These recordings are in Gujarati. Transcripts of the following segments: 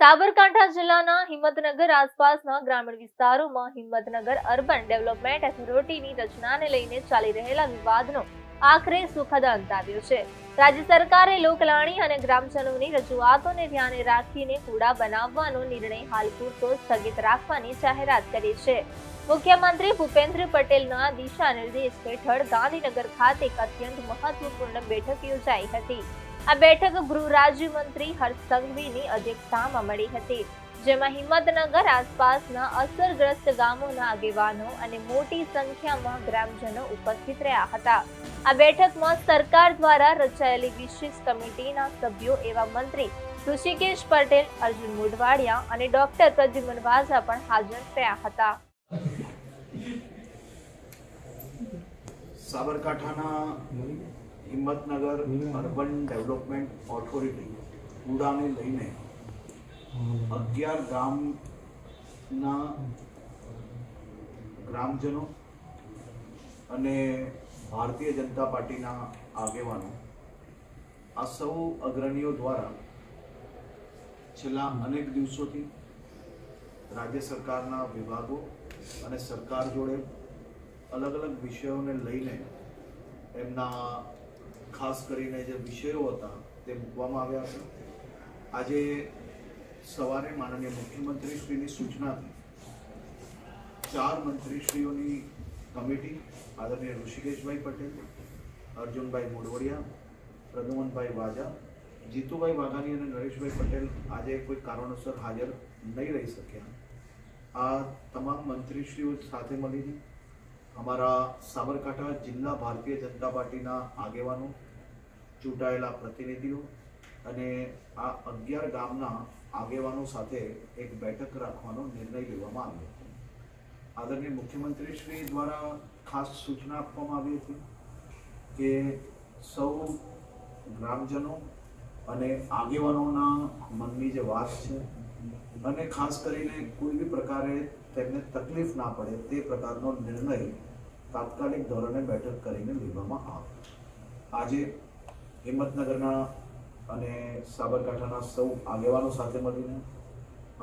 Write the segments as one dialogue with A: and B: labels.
A: સાબરકાંઠા જિલ્લાના હિંમતનગર આસપાસના ગ્રામીણ વિસ્તારોમાં હિંમતનગર અર્બન ડેવલપમેન્ટ ઓથોરિટીની રચનાને લઈને ચાલી રહેલા વિવાદનો આખરે સુખદ અંત આવ્યો છે. રાજ્ય સરકારે લોકલાણી અને ગ્રામજનોની રજૂઆતોને ધ્યાને રાખીને કુડા બનાવવાનો નિર્ણય હાલ પૂરતો સ્થગિત રાખવાની જાહેરાત કરી છે. મુખ્યમંત્રી ભૂપેન્દ્ર પટેલના દિશા નિર્દેશ હેઠળ ગાંધીનગર ખાતે એક અત્યંત મહત્વપૂર્ણ બેઠક યોજાઈ હતી. આ બેઠક ગૃહ રાજ્યમંત્રી હર્ષ સંઘવીની અધ્યક્ષતામાં મળી હતી, જેમાં હિંમતનગર આસપાસના અસરગ્રસ્ત ગામોના આગેવાનો અને મોટી સંખ્યામાં ગ્રામજનો ઉપસ્થિત રહ્યા હતા. આ બેઠકમાં સરકાર દ્વારા રચાયેલી વિશેષ કમિટીના સભ્યો એવા મંત્રી ઋષિકેશ પટેલ, અર્જુન મોઢવાડિયા અને ડોક્ટર પ્રદ્યુમન વાઝા પણ હાજર રહ્યા હતા.
B: સાબરકાંઠાના હિંમતનગર અર્બન ડેવલપમેન્ટ ઓથોરિટી કુડાને લઈને 11 ગામના ગ્રામજનો અને ભારતીય જનતા પાર્ટીના આગેવાનો આ સૌ અગ્રણીઓ દ્વારા છેલ્લા અનેક દિવસોથી રાજ્ય સરકારના વિભાગો અને સરકાર જોડે અલગ અલગ વિષયોને લઈને એમના ખાસ કરીને જે વિષયો હતા તે મૂકવામાં આવ્યા હતા. આજે સવારે માનનીય મુખ્યમંત્રીશ્રીની સૂચનાથી 4 મંત્રીશ્રીઓની કમિટી આદરણીય ઋષિકેશભાઈ પટેલ, અર્જુનભાઈ મોઢવાડિયા, પ્રદ્યુમનભાઈ વાઝા, જીતુભાઈ વાઘાણી અને નરેશભાઈ પટેલ આજે કોઈ કારણોસર હાજર નહીં રહી શક્યા. આ તમામ મંત્રીશ્રીઓ સાથે મળીને અમારા સાબરકાંઠા જિલ્લા ભારતીય જનતા પાર્ટીના આગેવાનો, ચૂંટાયેલા પ્રતિનિધિઓ અને આ 11 ગામના આગેવાનો સાથે એક બેઠક રાખવાનો નિર્ણય લેવામાં આવ્યો હતો. આદરણીય મુખ્યમંત્રીશ્રી દ્વારા ખાસ સૂચના આપવામાં આવી હતી કે સૌ ગ્રામજનો અને આગેવાનોના મનની જે વાત છે અને ખાસ કરીને કોઈ બી પ્રકારે તેમને તકલીફ ના પડે તે પ્રકારનો નિર્ણય તાત્કાલિક ધોરણે બેઠક કરીને લેવામાં આવે. આજે હિંમતનગરના અને સાબરકાંઠાના સૌ આગેવાનો સાથે મળીને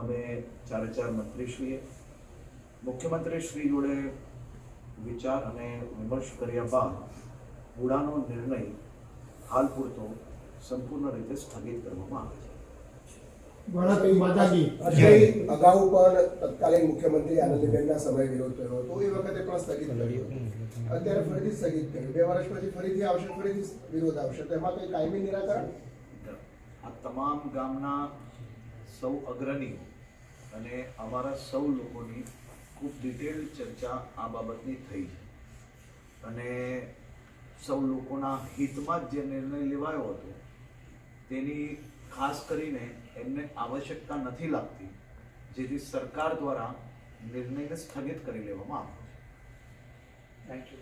B: અમે 4 મંત્રીશ્રીએ મુખ્યમંત્રીશ્રી જોડે વિચાર અને વિમર્શ કર્યા બાદ કુડાનો નિર્ણય હાલ પૂરતો સંપૂર્ણ રીતે સ્થગિત કરવામાં આવે છે.
C: અગાઉ પણ તત્કાલીન મુખ્યમંત્રી આનંદીબેનના સમય વિરોધ કર્યો હતો, એ વખતે પણ સ્થગિત કર્યો. અત્યારે ફરીથી સ્થગિત કર્યું. 2 વર્ષ પછી ફરીથી આવશે, ફરીથી વિરોધ આવશે. તો એમાં કંઈ કાયમી નિરાકરણ?
B: આ તમામ ગામના સૌ અગ્રણીઓ અને અમારા સૌ લોકોની ખૂબ ડિટેલ ચર્ચા આ બાબતની થઈ છે અને સૌ લોકોના હિતમાં જ જે નિર્ણય લેવાયો હતો તેની ખાસ કરીને એમને આવશ્યકતા નથી લાગતી, જેથી સરકાર દ્વારા નિર્ણયને સ્થગિત કરી લેવામાં આવ્યો છે. Thank you.